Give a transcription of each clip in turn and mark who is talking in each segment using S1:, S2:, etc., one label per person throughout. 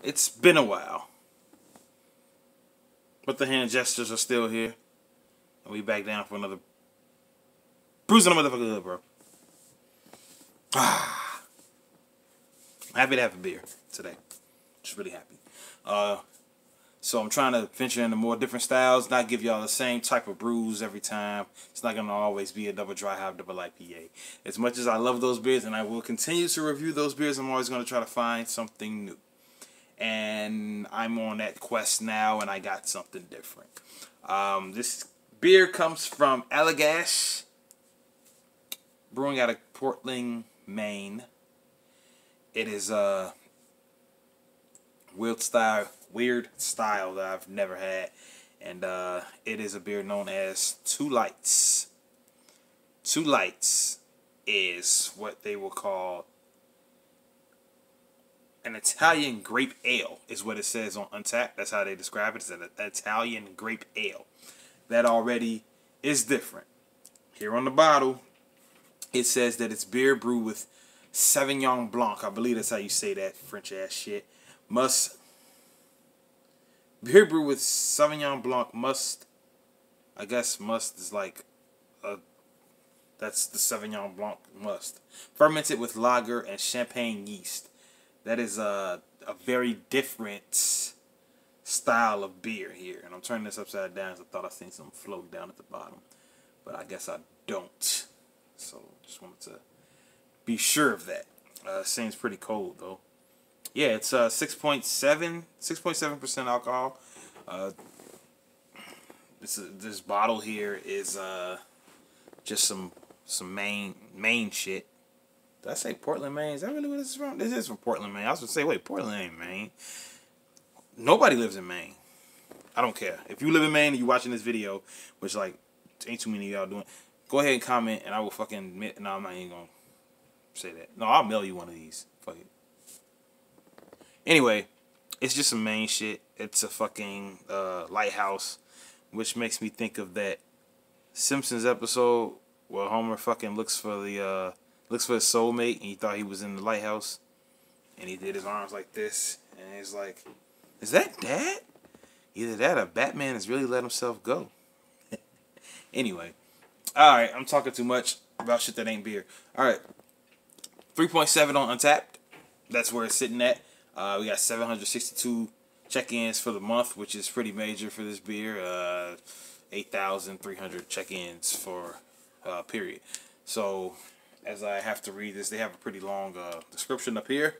S1: It's been a while, but the hand gestures are still here, and we back down for another Brews on the motherfucking hood, bro. I'm happy to have a beer today. Just really happy. So I'm trying to venture into more different styles, not give y'all the same type of brews every time. It's not going to always be a double dry hop, double IPA. As much as I love those beers, and I will continue to review those beers, I'm always going to try to find something new. And I'm on that quest now, and I got something different. This beer comes from Allagash Brewing out of Portland, Maine. It is a weird style that I've never had, and it is a beer known as Two Lights. Two Lights is what they will call an Italian grape ale, is what it says on Untappd. That's how they describe it. It's an Italian grape ale. That already is different. Here on the bottle, it says that it's beer brewed with Sauvignon Blanc. I believe that's how you say that French ass shit. Beer brewed with Sauvignon Blanc must. I guess must is like that's the Sauvignon Blanc must. Fermented with lager and champagne yeast. That is a very different style of beer here. And I'm turning this upside down because I thought I seen something float down at the bottom. But I guess I don't. So just wanted to be sure of that. Seems pretty cold though. Yeah, it's 6.7% alcohol. This bottle here is just some Maine shit. Did I say Portland, Maine? Is that really what this is from? This is from Portland, Maine. I was gonna say, wait, Portland ain't Maine. Nobody lives in Maine. I don't care. If you live in Maine and you watching this video, which like ain't too many of y'all doing, go ahead and comment and I will fucking admit. No, I'm not even gonna say that. No, I'll mail you one of these. Fuck it. Anyway, it's just some Maine shit. It's a fucking lighthouse, which makes me think of that Simpsons episode where Homer fucking looks for his soulmate, and he thought he was in the lighthouse, and he did his arms like this, and he's like, "Is that Dad?" Either that or Batman has really let himself go. Anyway, all right, I'm talking too much about shit that ain't beer. All right, 3.7 on Untappd. That's where it's sitting at. We got 762 check-ins for the month, which is pretty major for this beer. 8,300 check-ins for period. So, as I have to read this, they have a pretty long description up here.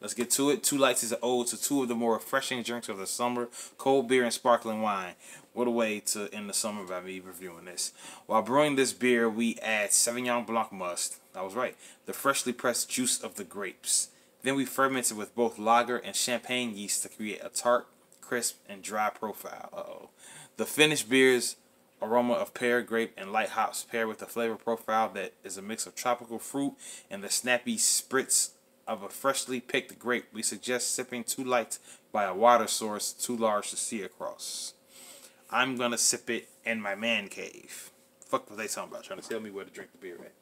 S1: Let's get to it. Two Lights is an ode to two of the more refreshing drinks of the summer, cold beer and sparkling wine. What a way to end the summer by me reviewing this. While brewing this beer, we add Sauvignon Blanc must. I was right. The freshly pressed juice of the grapes. Then we ferment it with both lager and champagne yeast to create a tart, crisp, and dry profile. The finished beer's aroma of pear, grape, and light hops paired with a flavor profile that is a mix of tropical fruit and the snappy spritz of a freshly picked grape. We suggest sipping Two Lights by a water source too large to see across. I'm going to sip it in my man cave. Fuck what they talking about, trying to tell me where to drink the beer at.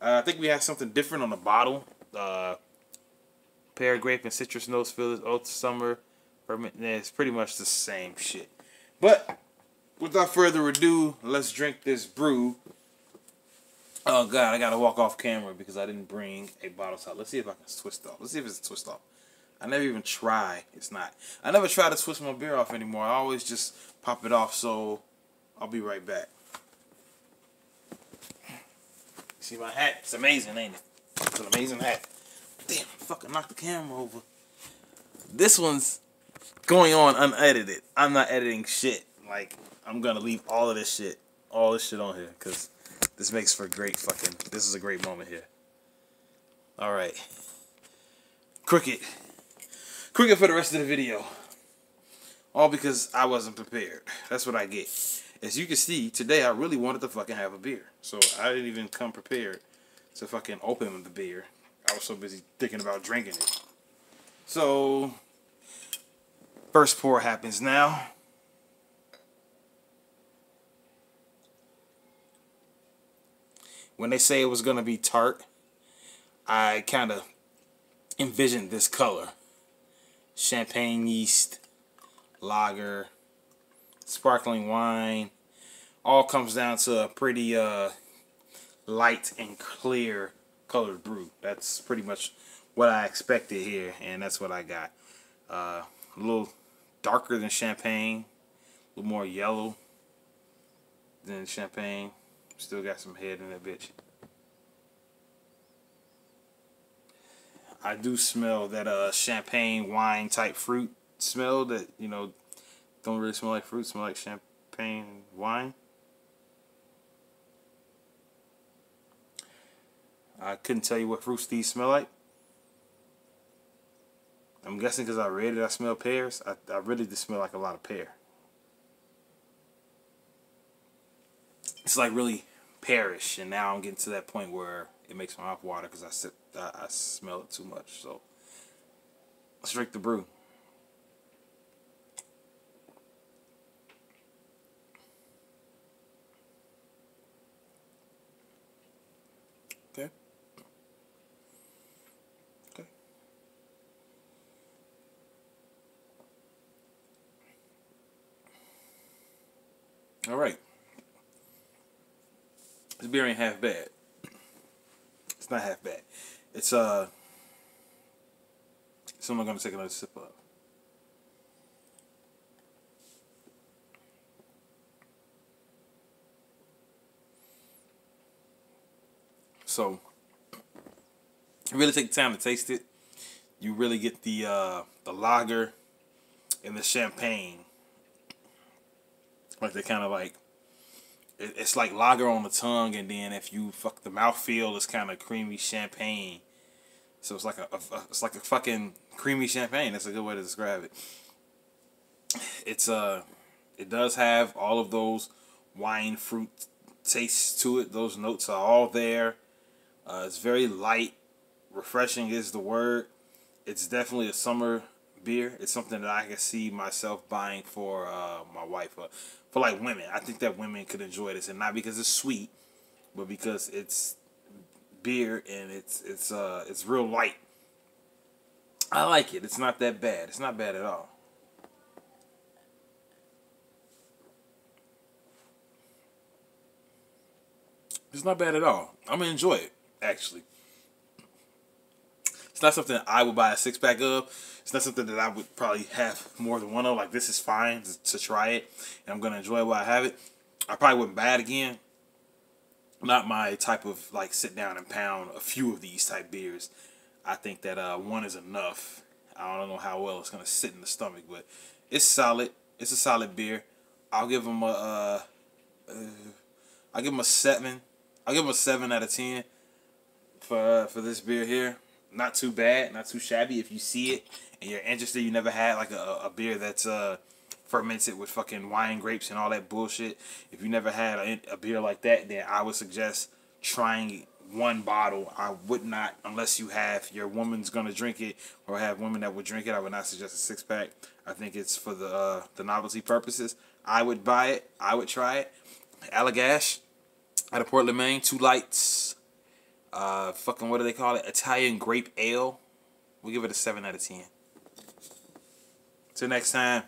S1: I think we have something different on the bottle. Pear, grape, and citrus notes fill this oat summer. It's pretty much the same shit. But without further ado, let's drink this brew. Oh god, I gotta walk off camera because I didn't bring a bottle top. Let's see if I can twist off. Let's see if it's a twist off. I never even try. It's not. I never try to twist my beer off anymore. I always just pop it off. So I'll be right back. See my hat? It's amazing, ain't it? It's an amazing hat. Damn, I fucking knocked the camera over. This one's going on unedited. I'm not editing shit. Like, I'm gonna leave all of this shit on here, because this makes for great fucking, this is a great moment here. Alright. Cricket for the rest of the video. All because I wasn't prepared. That's what I get. As you can see, today I really wanted to fucking have a beer. So I didn't even come prepared to fucking open the beer. I was so busy thinking about drinking it. So, first pour happens now. When they say it was going to be tart, I kind of envisioned this color. champagne yeast, lager, sparkling wine. All comes down to a pretty light and clear colored brew. That's pretty much what I expected here, and that's what I got. A little darker than champagne, a little more yellow than champagne. Still got some head in that bitch. I do smell that champagne wine type fruit smell that, you know, don't really smell like fruit, smell like champagne wine. I couldn't tell you what fruits these smell like. I'm guessing because I read it, I smell pears. I really do smell like a lot of pear. It's like really pearish, and now I'm getting to that point where it makes my mouth water because I smell it too much. So let's drink the brew. Okay. Okay. All right. This beer ain't half bad. It's not half bad. It's so I'm gonna take another sip of. So you really take the time to taste it. You really get the lager and the champagne. Like they kind of like it's like lager on the tongue, and then if you fuck the mouthfeel, it's kind of creamy champagne. So it's like a fucking creamy champagne. That's a good way to describe it. It's it does have all of those wine fruit tastes to it. Those notes are all there. It's very light, refreshing is the word. It's definitely a summer beer. It's something that I can see myself buying for my wife. For like women, I think that women could enjoy this, and not because it's sweet, but because it's beer and it's real light. I like it. It's not that bad. It's not bad at all. It's not bad at all. I'm gonna enjoy it, actually. It's not something I would buy a 6-pack of. It's not something that I would probably have more than one of. Like, this is fine to try it, and I'm gonna enjoy it while I have it. I probably wouldn't buy it again. Not my type of like sit down and pound a few of these type beers. I think that one is enough. I don't know how well it's gonna sit in the stomach, but it's solid. It's a solid beer. I'll give them I'll give them a 7. I'll give them a 7 out of 10 for this beer here. Not too bad, not too shabby. If you see it and you're interested, you never had like a beer that's fermented with fucking wine grapes and all that bullshit. If you never had a beer like that, then I would suggest trying one bottle. I would not, unless you have your woman's gonna drink it or have women that would drink it. I would not suggest a 6-pack. I think it's for the novelty purposes. I would buy it. I would try it. Allagash out of Portland, Maine. 2 lights. Fucking what do they call it? Italian grape ale. We'll give it a 7 out of 10. Till next time.